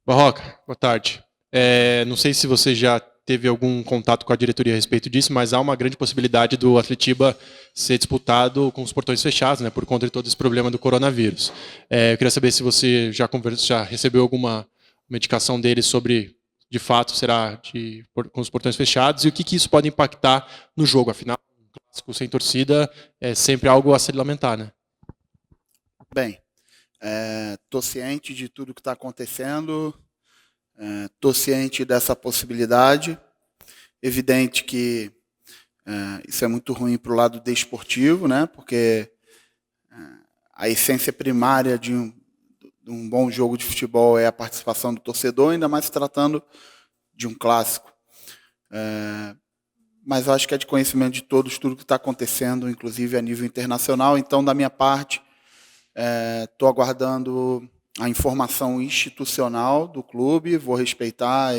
Barroca, boa tarde. Não sei se você já teve algum contato com a diretoria a respeito disso, mas há uma grande possibilidade do Atletiba ser disputado com os portões fechados, né, por conta de todo esse problema do coronavírus. Eu queria saber se você já recebeu alguma medicação deles sobre, de fato, será com os portões fechados e o que isso pode impactar no jogo. Afinal, um clássico sem torcida é sempre algo a se lamentar, né? Bem, estou ciente de tudo que está acontecendo, estou ciente dessa possibilidade. Evidente que isso é muito ruim para o lado desportivo, né? Porque a essência primária de um bom jogo de futebol é a participação do torcedor, ainda mais se tratando de um clássico. Mas eu acho que é de conhecimento de todos tudo que está acontecendo, inclusive a nível internacional. Então, da minha parte, estou aguardando a informação institucional do clube, vou respeitar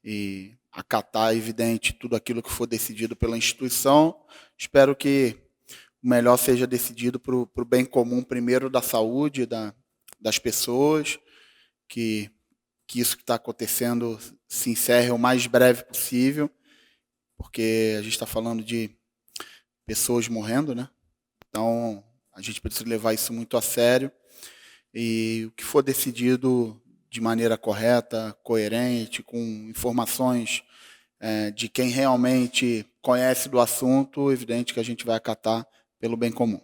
e acatar, evidente, tudo aquilo que for decidido pela instituição. Espero que o melhor seja decidido para o bem comum, primeiro da saúde das pessoas, que isso que está acontecendo se encerre o mais breve possível, porque a gente está falando de pessoas morrendo, né? Então, a gente precisa levar isso muito a sério e o que for decidido de maneira correta, coerente, com informações de quem realmente conhece do assunto, evidente que a gente vai acatar pelo bem comum.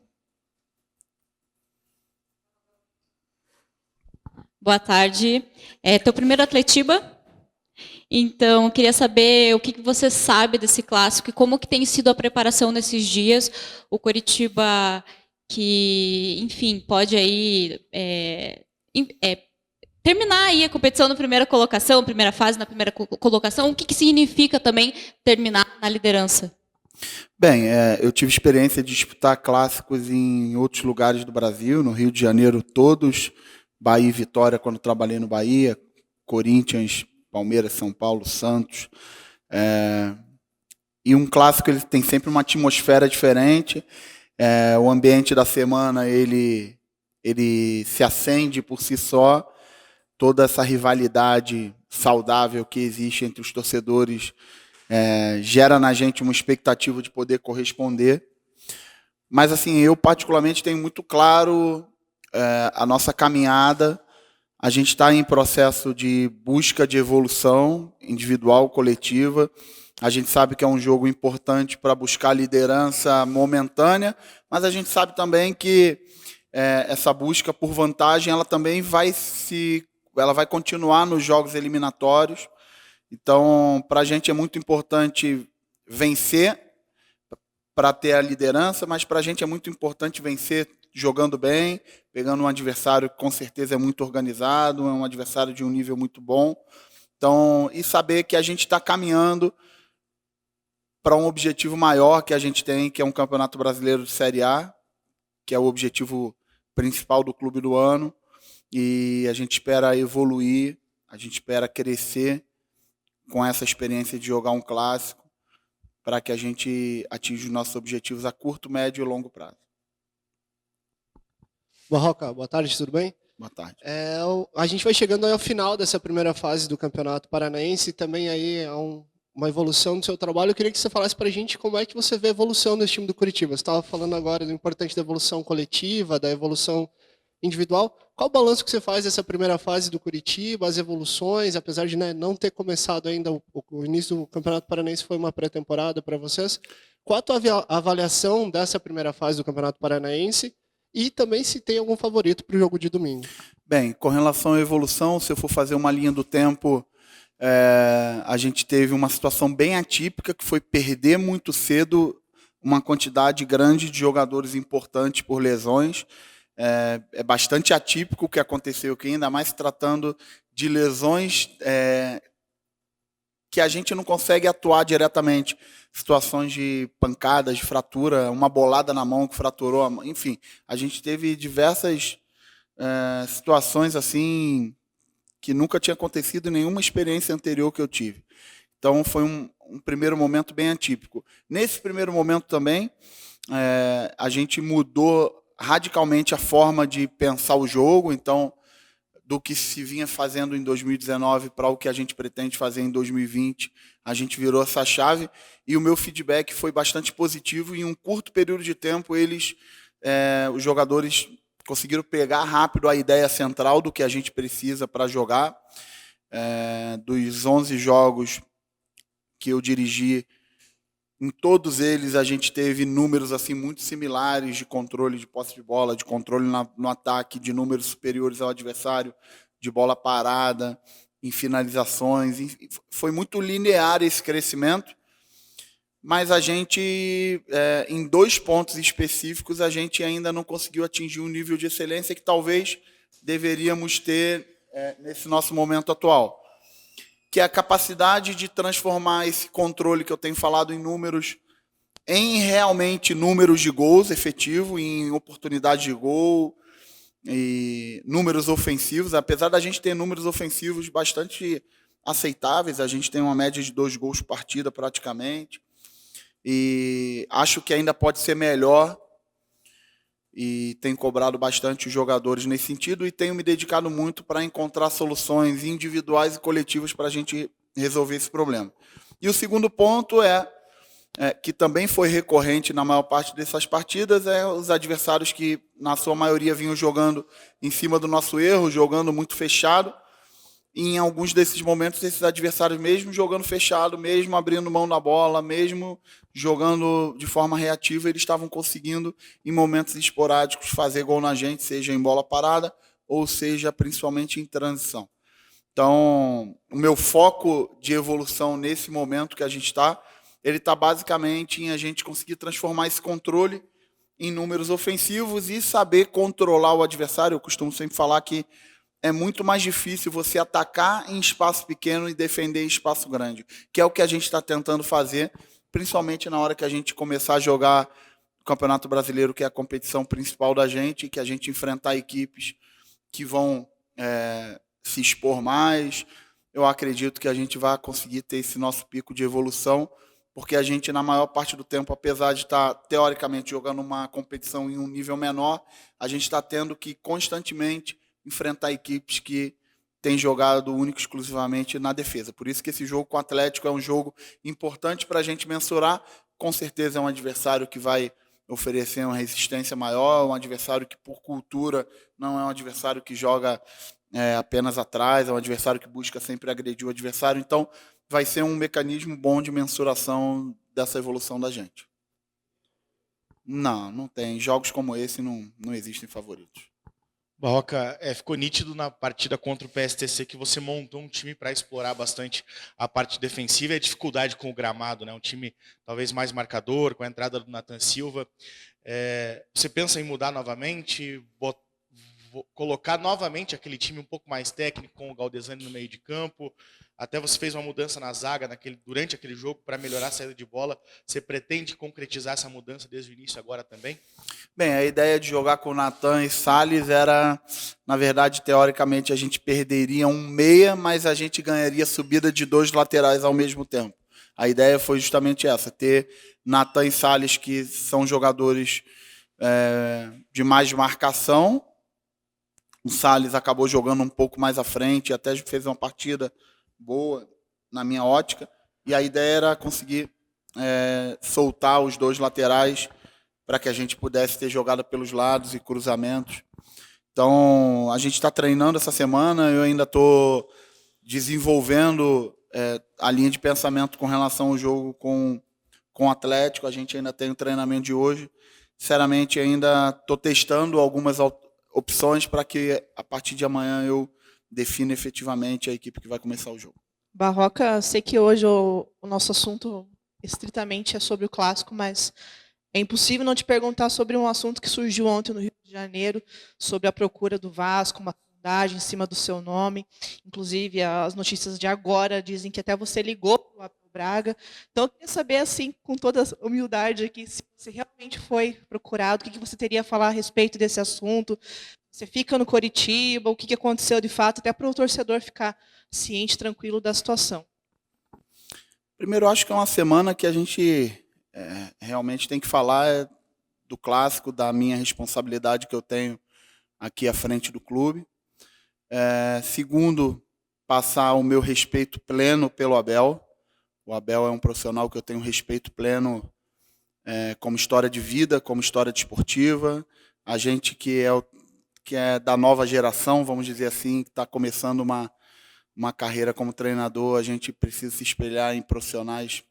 Boa tarde. Teu primeiro Atletiba, então queria saber o que você sabe desse clássico e como que tem sido a preparação nesses dias. O Coritiba que, enfim, pode aí terminar aí a competição na primeira colocação, primeira fase na primeira colocação. O que significa também terminar na liderança? Bem, eu tive experiência de disputar clássicos em outros lugares do Brasil, no Rio de Janeiro, todos, Bahia e Vitória, quando trabalhei no Bahia, Corinthians, Palmeiras, São Paulo, Santos. E um clássico ele tem sempre uma atmosfera diferente. O ambiente da semana ele se acende por si só. Toda essa rivalidade saudável que existe entre os torcedores gera na gente uma expectativa de poder corresponder. Mas assim, eu particularmente tenho muito claro a nossa caminhada. A gente está em processo de busca de evolução individual, coletiva. A gente sabe que é um jogo importante para buscar liderança momentânea, mas a gente sabe também que essa busca por vantagem ela também vai continuar nos jogos eliminatórios. Então, para a gente é muito importante vencer para ter a liderança, mas para a gente é muito importante vencer jogando bem, pegando um adversário que com certeza é muito organizado, é um adversário de um nível muito bom. Então, e saber que a gente está caminhando para um objetivo maior que a gente tem, que é um Campeonato Brasileiro de Série A, que é o objetivo principal do clube do ano. E a gente espera evoluir, a gente espera crescer com essa experiência de jogar um clássico para que a gente atinja os nossos objetivos a curto, médio e longo prazo. Barroca, boa tarde, tudo bem? Boa tarde. A gente vai chegando ao final dessa primeira fase do Campeonato Paranaense e também aí é uma evolução do seu trabalho. Eu queria que você falasse para a gente como é que você vê a evolução desse time do Curitiba. Você estava falando agora do importante da evolução coletiva, da evolução individual. Qual o balanço que você faz dessa primeira fase do Curitiba, as evoluções, apesar de não ter começado ainda, o início do Campeonato Paranaense foi uma pré-temporada para vocês. Qual a tua avaliação dessa primeira fase do Campeonato Paranaense e também se tem algum favorito para o jogo de domingo? Bem, com relação à evolução, se eu for fazer uma linha do tempo, a gente teve uma situação bem atípica, que foi perder muito cedo uma quantidade grande de jogadores importantes por lesões. É bastante atípico o que aconteceu aqui, ainda mais se tratando de lesões que a gente não consegue atuar diretamente. Situações de pancadas, de fratura, uma bolada na mão que fraturou a mão. Enfim, a gente teve diversas situações assim que nunca tinha acontecido em nenhuma experiência anterior que eu tive. Então, foi um primeiro momento bem atípico. Nesse primeiro momento também, a gente mudou radicalmente a forma de pensar o jogo. Então, do que se vinha fazendo em 2019 para o que a gente pretende fazer em 2020. A gente virou essa chave e o meu feedback foi bastante positivo. Em um curto período de tempo, os jogadores conseguiram pegar rápido a ideia central do que a gente precisa para jogar. Dos 11 jogos que eu dirigi, em todos eles a gente teve números assim muito similares de controle de posse de bola, de controle no ataque, de números superiores ao adversário, de bola parada, em finalizações. Foi muito linear esse crescimento, mas a gente, em 2 pontos específicos, a gente ainda não conseguiu atingir um nível de excelência que talvez deveríamos ter nesse nosso momento atual, que é a capacidade de transformar esse controle que eu tenho falado em números em realmente números de gols efetivo, em oportunidade de gol e números ofensivos. Apesar da gente ter números ofensivos bastante aceitáveis, a gente tem uma média de 2 gols por partida praticamente, e acho que ainda pode ser melhor, e tenho cobrado bastante os jogadores nesse sentido e tenho me dedicado muito para encontrar soluções individuais e coletivas para a gente resolver esse problema. E o segundo ponto que também foi recorrente na maior parte dessas partidas, os adversários que, na sua maioria, vinham jogando em cima do nosso erro, jogando muito fechado. E em alguns desses momentos, esses adversários, mesmo jogando fechado, mesmo abrindo mão da bola, mesmo jogando de forma reativa, eles estavam conseguindo, em momentos esporádicos, fazer gol na gente, seja em bola parada, ou seja, principalmente em transição. Então, o meu foco de evolução nesse momento que a gente ele está basicamente em a gente conseguir transformar esse controle em números ofensivos e saber controlar o adversário. Eu costumo sempre falar que é muito mais difícil você atacar em espaço pequeno e defender em espaço grande, que é o que a gente está tentando fazer, principalmente na hora que a gente começar a jogar o Campeonato Brasileiro, que é a competição principal da gente, e que a gente enfrentar equipes que vão se expor mais. Eu acredito que a gente vai conseguir ter esse nosso pico de evolução, porque a gente, na maior parte do tempo, apesar de estar, teoricamente, jogando uma competição em um nível menor, a gente está tendo que, constantemente, enfrentar equipes que têm jogado único e exclusivamente na defesa. Por isso que esse jogo com o Atlético é um jogo importante para a gente mensurar. Com certeza é um adversário que vai oferecer uma resistência maior, um adversário que, por cultura, não é um adversário que joga apenas atrás, é um adversário que busca sempre agredir o adversário. Então, vai ser um mecanismo bom de mensuração dessa evolução da gente. Não tem. Jogos como esse não existem favoritos. Barroca, ficou nítido na partida contra o PSTC que você montou um time para explorar bastante a parte defensiva e a dificuldade com o gramado, né? Um time talvez mais marcador, com a entrada do Nathan Silva. Você pensa em mudar novamente, colocar novamente aquele time um pouco mais técnico, com o Galdesani no meio de campo? Até você fez uma mudança na zaga durante aquele jogo para melhorar a saída de bola. Você pretende concretizar essa mudança desde o início agora também? Bem, a ideia de jogar com o Nathan e Salles era, na verdade, teoricamente, a gente perderia um meia, mas a gente ganharia subida de 2 laterais ao mesmo tempo. A ideia foi justamente essa, ter Nathan e Salles, que são jogadores de mais marcação. O Salles acabou jogando um pouco mais à frente, até fez uma partida boa, na minha ótica. E a ideia era conseguir soltar os 2 laterais para que a gente pudesse ter jogada pelos lados e cruzamentos. Então, a gente está treinando essa semana, eu ainda estou desenvolvendo a linha de pensamento com relação ao jogo com o Atlético. A gente ainda tem o treinamento de hoje. Sinceramente, ainda estou testando algumas opções para que, a partir de amanhã, eu defina efetivamente a equipe que vai começar o jogo. Barroca, sei que hoje o nosso assunto estritamente é sobre o clássico, mas é impossível não te perguntar sobre um assunto que surgiu ontem no Rio de Janeiro, sobre a procura do Vasco, uma sondagem em cima do seu nome. Inclusive, as notícias de agora dizem que até você ligou para o Abel Braga. Então, eu queria saber, assim, com toda a humildade aqui, se você realmente foi procurado, o que você teria a falar a respeito desse assunto. Você fica no Coritiba, o que aconteceu de fato, até para o torcedor ficar ciente, tranquilo da situação. Primeiro, eu acho que é uma semana que a gente realmente tem que falar do clássico, da minha responsabilidade que eu tenho aqui à frente do clube. Segundo, passar o meu respeito pleno pelo Abel. O Abel é um profissional que eu tenho respeito pleno como história de vida, como história desportiva. A gente que é da nova geração, vamos dizer assim, que está começando uma carreira como treinador, a gente precisa se espelhar em profissionais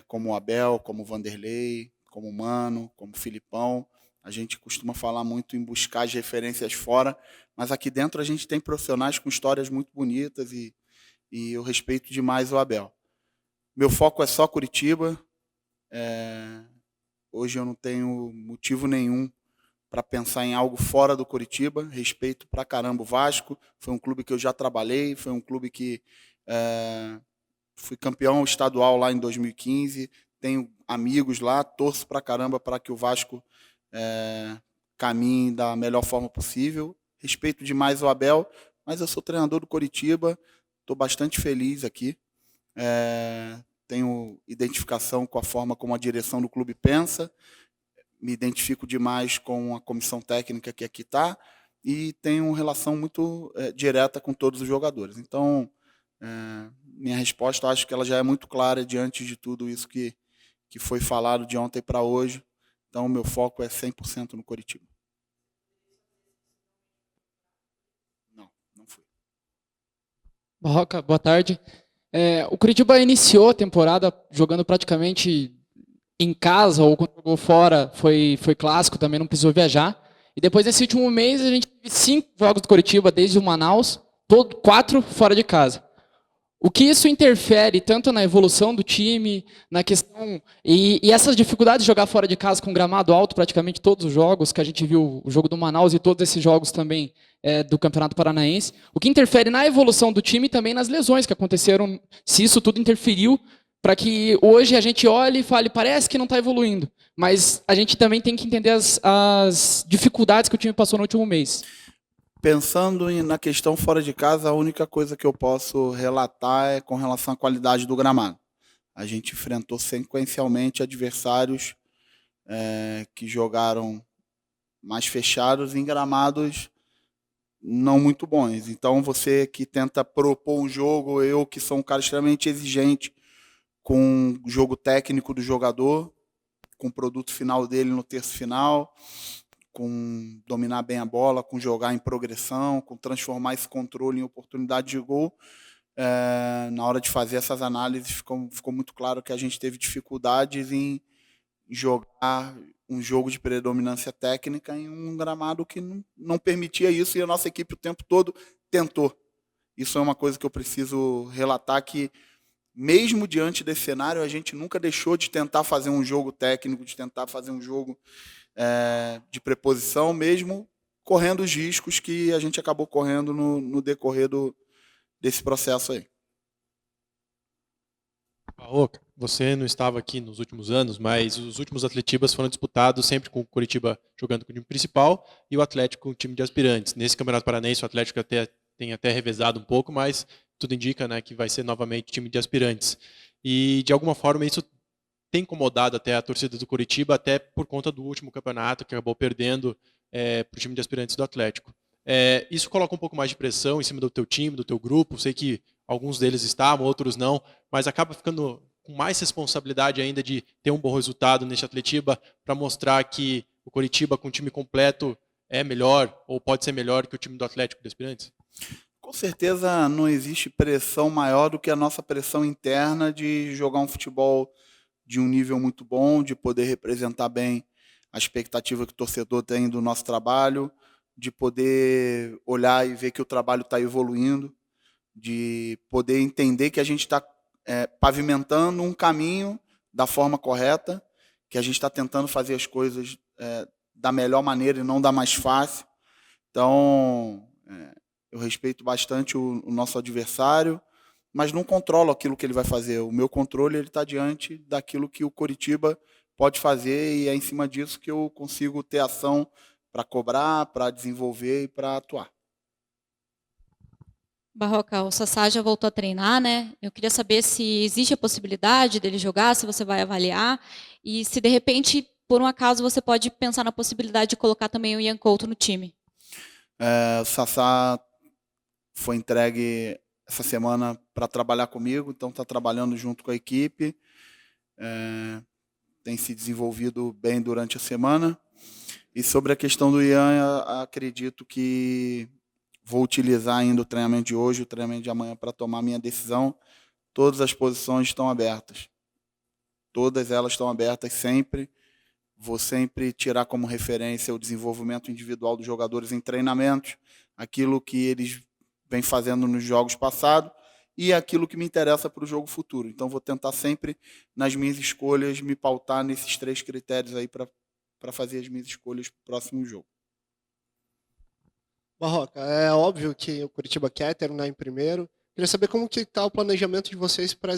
como o Abel, como o Vanderlei, como o Mano, como o Filipão. A gente costuma falar muito em buscar as referências fora, mas aqui dentro a gente tem profissionais com histórias muito bonitas e eu respeito demais o Abel. Meu foco é só Curitiba. Hoje eu não tenho motivo nenhum para pensar em algo fora do Curitiba. Respeito pra caramba o Vasco. Foi um clube que eu já trabalhei, foi um clube que fui campeão estadual lá em 2015. Tenho amigos lá, torço pra caramba para que o Vasco caminhe da melhor forma possível. Respeito demais o Abel, mas eu sou treinador do Curitiba, estou bastante feliz aqui. Tenho identificação com a forma como a direção do clube pensa, me identifico demais com a comissão técnica que aqui está e tenho uma relação muito direta com todos os jogadores. Então, minha resposta, acho que ela já é muito clara diante de tudo isso que foi falado de ontem para hoje. Então, o meu foco é 100% no Coritiba. Não fui. Barroca, boa tarde. O Curitiba iniciou a temporada jogando praticamente em casa, ou quando jogou fora foi clássico, também não precisou viajar. E depois, nesse último mês, a gente teve 5 jogos do Curitiba, desde o Manaus, 4 fora de casa. O que isso interfere tanto na evolução do time, na questão... E essas dificuldades de jogar fora de casa com gramado alto, praticamente todos os jogos, que a gente viu, o jogo do Manaus e todos esses jogos também do Campeonato Paranaense, o que interfere na evolução do time e também nas lesões que aconteceram, se isso tudo interferiu, para que hoje a gente olhe e fale, parece que não está evoluindo, mas a gente também tem que entender as dificuldades que o time passou no último mês. Pensando na questão fora de casa, a única coisa que eu posso relatar é com relação à qualidade do gramado. A gente enfrentou sequencialmente adversários que jogaram mais fechados em gramados não muito bons. Então, você que tenta propor um jogo, eu que sou um cara extremamente exigente com o jogo técnico do jogador, com o produto final dele no terço final, com dominar bem a bola, com jogar em progressão, com transformar esse controle em oportunidade de gol. Na hora de fazer essas análises, ficou muito claro que a gente teve dificuldades em jogar um jogo de predominância técnica em um gramado que não permitia isso, e a nossa equipe o tempo todo tentou. Isso é uma coisa que eu preciso relatar, que mesmo diante desse cenário, a gente nunca deixou de tentar fazer um jogo técnico, de tentar fazer um jogo de preposição, mesmo correndo os riscos que a gente acabou correndo no decorrer desse processo aí. Barroca, você não estava aqui nos últimos anos, mas os últimos Atletibas foram disputados sempre com o Curitiba jogando com o time principal e o Atlético com o time de aspirantes. Nesse Campeonato Paranaense, o Atlético tem até revezado um pouco, mas tudo indica, né, que vai ser novamente time de aspirantes. E, de alguma forma, isso tem incomodado até a torcida do Curitiba, até por conta do último campeonato, que acabou perdendo para o time de aspirantes do Atlético. Isso coloca um pouco mais de pressão em cima do teu time, do teu grupo. Sei que alguns deles estavam, outros não, mas acaba ficando com mais responsabilidade ainda de ter um bom resultado neste Atletiba para mostrar que o Curitiba com o time completo é melhor ou pode ser melhor que o time do Atlético de aspirantes? Com certeza não existe pressão maior do que a nossa pressão interna de jogar um futebol de um nível muito bom, de poder representar bem a expectativa que o torcedor tem do nosso trabalho, de poder olhar e ver que o trabalho está evoluindo, de poder entender que a gente está pavimentando um caminho da forma correta, que a gente está tentando fazer as coisas da melhor maneira e não da mais fácil. Então, eu respeito bastante o nosso adversário, mas não controlo aquilo que ele vai fazer. O meu controle está diante daquilo que o Coritiba pode fazer, e é em cima disso que eu consigo ter ação para cobrar, para desenvolver e para atuar. Barroca, o Sassá já voltou a treinar, né? Eu queria saber se existe a possibilidade dele jogar, se você vai avaliar, e se de repente, por um acaso, você pode pensar na possibilidade de colocar também o Ian Couto no time. O Sassá foi entregue essa semana para trabalhar comigo, então está trabalhando junto com a equipe, tem se desenvolvido bem durante a semana. E sobre a questão do Ian, acredito que vou utilizar ainda o treinamento de hoje, o treinamento de amanhã para tomar minha decisão. Todas as posições estão abertas. Todas elas estão abertas sempre. Vou sempre tirar como referência o desenvolvimento individual dos jogadores em treinamentos, aquilo que eles vêm fazendo nos jogos passados e aquilo que me interessa para o jogo futuro. Então, vou tentar sempre, nas minhas escolhas, me pautar nesses 3 critérios aí para fazer as minhas escolhas para o próximo jogo. Barroca, é óbvio que o Curitiba quer terminar em primeiro. Queria saber como que está o planejamento de vocês para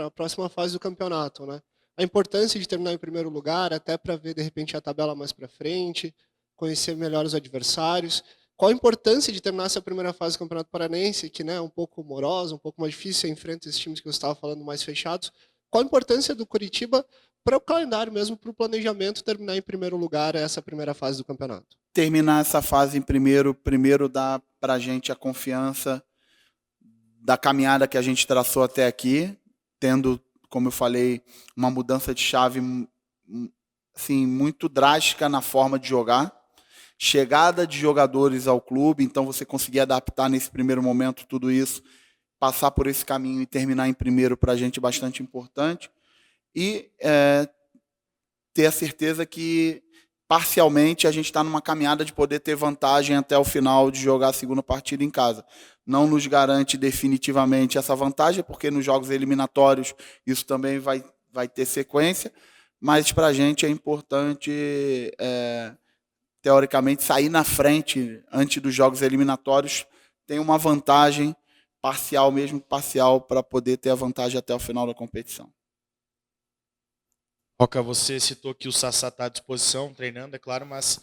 a próxima fase do campeonato, né? A importância de terminar em primeiro lugar, até para ver, de repente, a tabela mais para frente, conhecer melhor os adversários. Qual a importância de terminar essa primeira fase do Campeonato Paranense, que, né, é um pouco morosa, um pouco mais difícil, você enfrenta esses times que você estava falando mais fechados. Qual a importância do Curitiba para o calendário mesmo, para o planejamento terminar em primeiro lugar essa primeira fase do campeonato? Terminar essa fase em primeiro dá para a gente a confiança da caminhada que a gente traçou até aqui, tendo, como eu falei, uma mudança de chave assim, muito drástica na forma de jogar. Chegada de jogadores ao clube, então você conseguir adaptar nesse primeiro momento tudo isso, passar por esse caminho e terminar em primeiro para a gente é bastante importante. E ter a certeza que, parcialmente, a gente está numa caminhada de poder ter vantagem até o final de jogar a segunda partida em casa. Não nos garante definitivamente essa vantagem, porque nos jogos eliminatórios isso também vai ter sequência, mas para a gente é importante, teoricamente, sair na frente antes dos jogos eliminatórios, tem uma vantagem parcial, mesmo parcial, para poder ter a vantagem até o final da competição. Roca, você citou que o Sassá está à disposição, treinando, é claro, mas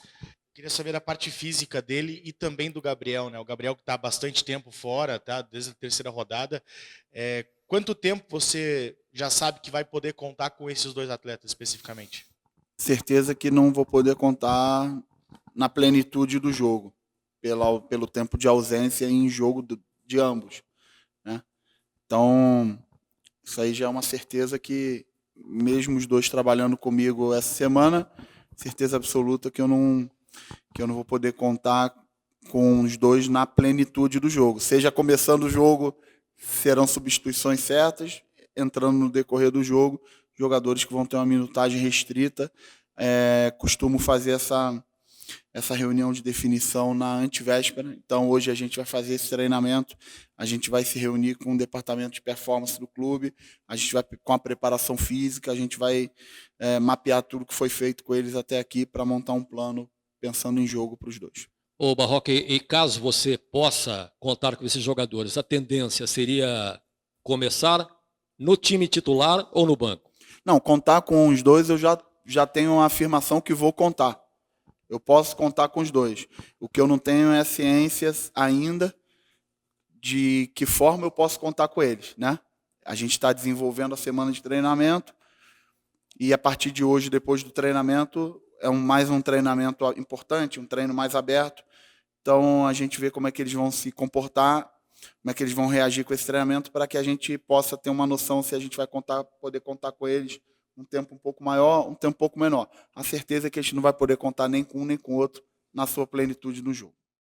queria saber da parte física dele e também do Gabriel, né? O Gabriel que está há bastante tempo fora, tá? Desde a terceira rodada. Quanto tempo você já sabe que vai poder contar com esses 2 atletas especificamente? Certeza que não vou poder contar na plenitude do jogo, pelo tempo de ausência em jogo de ambos, né? Então, isso aí já é uma certeza que, mesmo os 2 trabalhando comigo essa semana, certeza absoluta que eu não vou poder contar com os 2 na plenitude do jogo. Seja começando o jogo, serão substituições certas, entrando no decorrer do jogo, jogadores que vão ter uma minutagem restrita. Costumo fazer essa reunião de definição na antevéspera. Então, hoje a gente vai fazer esse treinamento, a gente vai se reunir com o departamento de performance do clube, a gente vai com a preparação física, a gente vai mapear tudo que foi feito com eles até aqui para montar um plano pensando em jogo para os 2. Ô Barroca, e caso você possa contar com esses jogadores, a tendência seria começar no time titular ou no banco? Não, contar com os 2 eu já tenho uma afirmação que vou contar. Eu posso contar com os 2. O que eu não tenho é ciências ainda de que forma eu posso contar com eles, né? A gente está desenvolvendo a semana de treinamento e, a partir de hoje, depois do treinamento, mais um treinamento importante, um treino mais aberto. Então, a gente vê como é que eles vão se comportar, como é que eles vão reagir com esse treinamento, para que a gente possa ter uma noção se a gente vai poder contar com eles um tempo um pouco maior, um tempo um pouco menor. A certeza é que a gente não vai poder contar nem com um nem com o outro na sua plenitude no jogo.